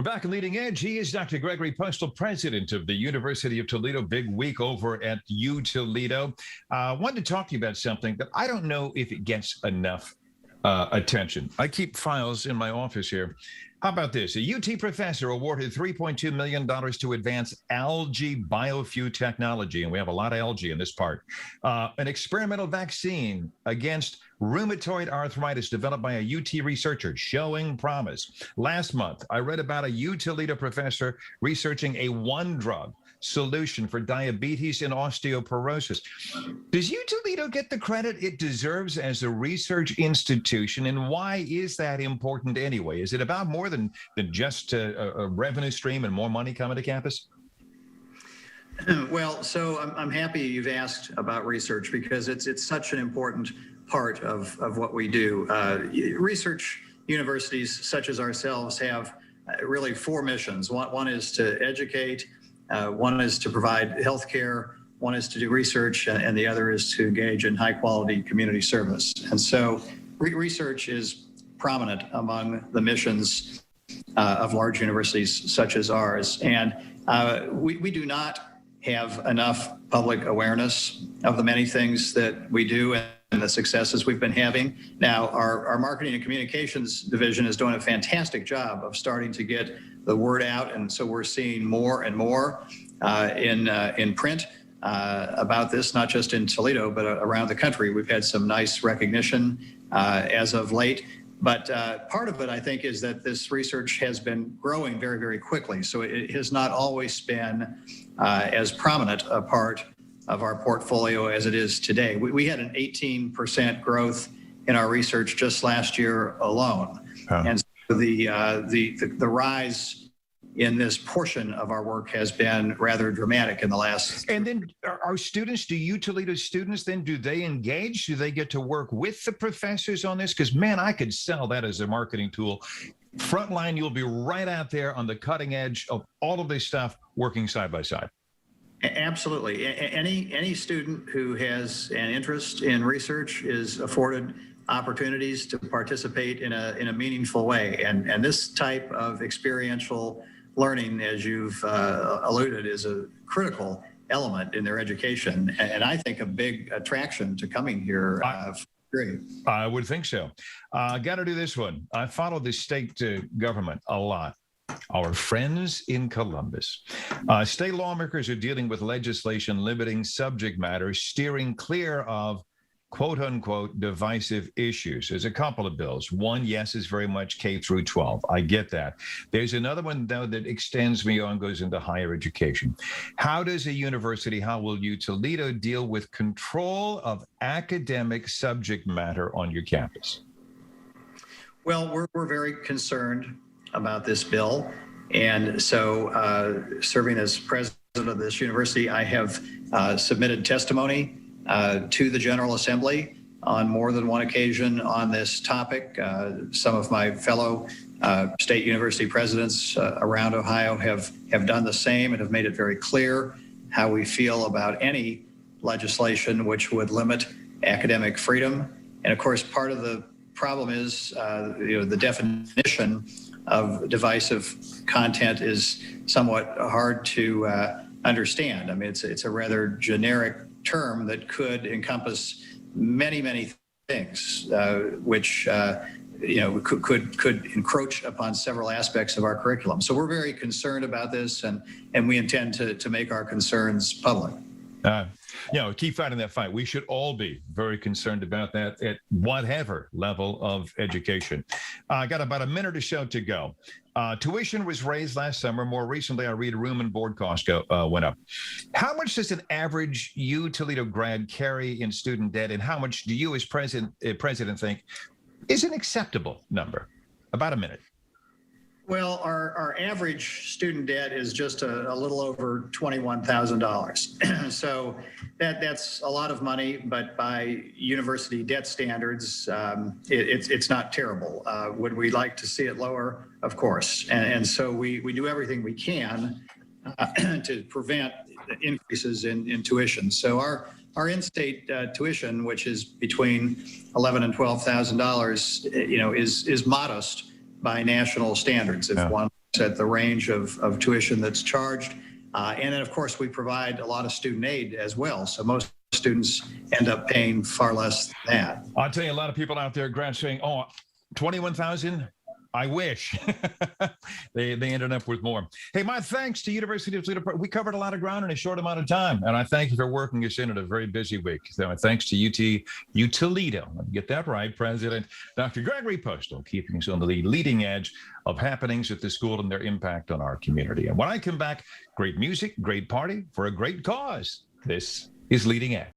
We're back in Leading Edge. He is Dr. Gregory Postel, president of the University of Toledo. Big week over at U Toledo. Wanted to talk to you about something that I don't know if it gets enough attention. I keep files in my office here. How about this? A UT professor awarded $3.2 million to advance algae biofuel technology, and we have a lot of algae in this part. An experimental vaccine against rheumatoid arthritis developed by a UT researcher showing promise. Last month, I read about a U Toledo professor researching a one-drug solution for diabetes and osteoporosis. Does U Toledo get the credit it deserves as a research institution, and why is that important anyway? Is it about more than just a revenue stream and more money coming to campus? Well, so I'm happy you've asked about research because it's such an important part of what we do. Research universities such as ourselves have really four missions. One is to educate, one is to provide healthcare, one is to do research, and the other is to engage in high quality community service. And so research is prominent among the missions of large universities such as ours. And we do not have enough public awareness of the many things that we do and the successes we've been having. Now, our marketing and communications division is doing a fantastic job of starting to get the word out, and so we're seeing more and more in print about this, not just in Toledo, but around the country. We've had some nice recognition as of late. But part of it, I think, is that this research has been growing very, very quickly. So it has not always been as prominent a part of our portfolio as it is today. We had an 18% growth in our research just last year alone. And so the rise in this portion of our work has been rather dramatic in the last. And then our students, do U Toledo students, then do they engage? Do they get to work with the professors on this? Because, man, I could sell that as a marketing tool. Frontline, you'll be right out there on the cutting edge of all of this stuff, working side by side. Absolutely. Any student who has an interest in research is afforded opportunities to participate in a meaningful way. And this type of experiential learning, as you've alluded, is a critical element in their education. And I think a big attraction to coming here. Great. I would think so. Got to do this one. I follow the state government a lot. Our friends in Columbus. State lawmakers are dealing with legislation limiting subject matter, steering clear of quote unquote divisive issues. There's a couple of bills. One, yes, is very much K through 12. I get that. There's another one, though, that extends beyond, goes into higher education. How does a university, how will U Toledo deal with control of academic subject matter on your campus? Well, we're very concerned about this bill. And so serving as president of this university, I have submitted testimony to the General Assembly on more than one occasion on this topic. Some of my fellow state university presidents around Ohio have done the same and have made it very clear how we feel about any legislation which would limit academic freedom. And of course, part of the problem is the definition of divisive content is somewhat hard to understand. I mean, it's a rather generic term that could encompass many things, which could encroach upon several aspects of our curriculum. So we're very concerned about this, and we intend to make our concerns public. Keep fighting that fight. We should all be very concerned about that at whatever level of education. I got about a minute or so to go. Tuition was raised last summer. More recently, I read room and board costs went up. How much does an average U Toledo grad carry in student debt, and how much do you as president think is an acceptable number? About a minute. Well, our average student debt is just a little over $21,000. So that's a lot of money, but by university debt standards, it's not terrible. Would we like to see it lower? Of course. And so we do everything we can to prevent increases in tuition. So our in-state tuition, which is between $11,000 and $12,000, is modest by national standards. If one at the range of tuition that's charged. And then, of course, we provide a lot of student aid as well. So most students end up paying far less than that. I'll tell you, a lot of people out there, grad saying, oh, 21,000. I wish. they ended up with more. Hey, my thanks to University of Toledo. We covered a lot of ground in a short amount of time, and I thank you for working us in at a very busy week. So my thanks to U Toledo. Let me get that right, President Dr. Gregory Postel, keeping us on the leading edge of happenings at the school and their impact on our community. And when I come back, great music, great party for a great cause. This is Leading Edge.